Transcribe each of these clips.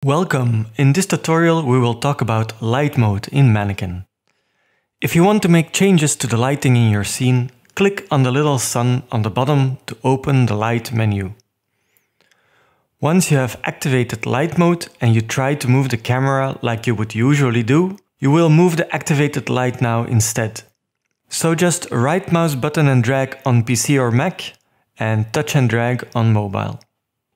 Welcome! In this tutorial we will talk about light mode in Manikin. If you want to make changes to the lighting in your scene, click on the little sun on the bottom to open the light menu. Once you have activated light mode and you try to move the camera like you would usually do, you will move the activated light now instead. So just right mouse button and drag on PC or Mac and touch and drag on mobile.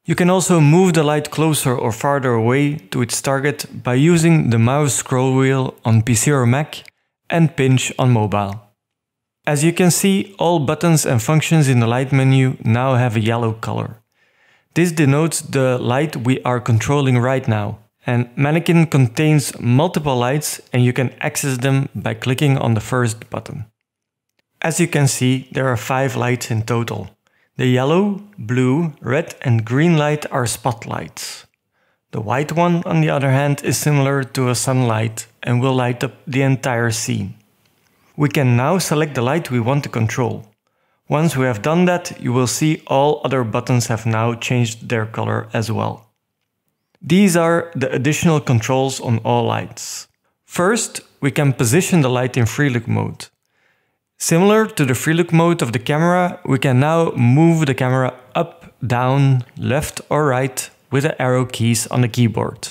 You can also move the light closer or farther away to its target by using the mouse scroll wheel on PC or Mac and pinch on mobile. As you can see, all buttons and functions in the light menu now have a yellow color. This denotes the light we are controlling right now. And Manikin contains multiple lights and you can access them by clicking on the first button. As you can see, there are 5 lights in total. The yellow, blue, red and green light are spotlights. The white one, on the other hand, is similar to a sunlight and will light up the entire scene. We can now select the light we want to control. Once we have done that, you will see all other buttons have now changed their color as well. These are the additional controls on all lights. First, we can position the light in free look mode. Similar to the free look mode of the camera, we can now move the camera up, down, left or right with the arrow keys on the keyboard.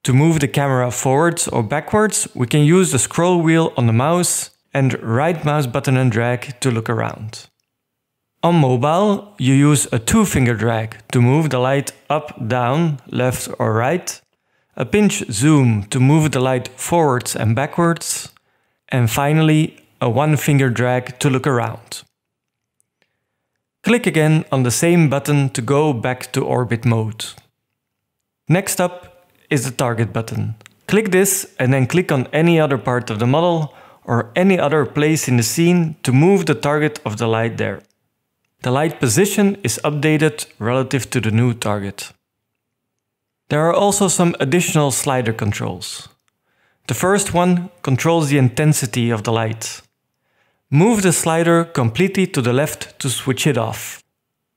To move the camera forwards or backwards, we can use the scroll wheel on the mouse and right mouse button and drag to look around. On mobile, you use a 2-finger drag to move the light up, down, left or right, a pinch zoom to move the light forwards and backwards, and finally a 1-finger drag to look around. Click again on the same button to go back to orbit mode. Next up is the target button. Click this and then click on any other part of the model or any other place in the scene to move the target of the light there. The light position is updated relative to the new target. There are also some additional slider controls. The first one controls the intensity of the light. Move the slider completely to the left to switch it off.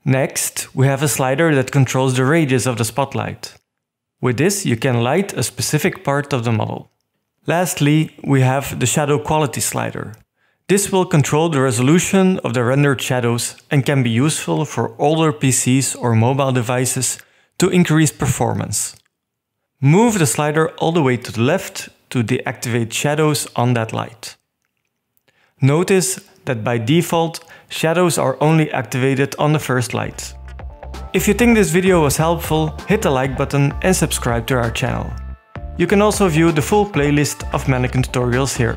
Next, we have a slider that controls the radius of the spotlight. With this, you can light a specific part of the model. Lastly, we have the shadow quality slider. This will control the resolution of the rendered shadows and can be useful for older PCs or mobile devices to increase performance. Move the slider all the way to the left to deactivate shadows on that light. Notice that by default, shadows are only activated on the first light. If you think this video was helpful, hit the like button and subscribe to our channel. You can also view the full playlist of Manikin tutorials here.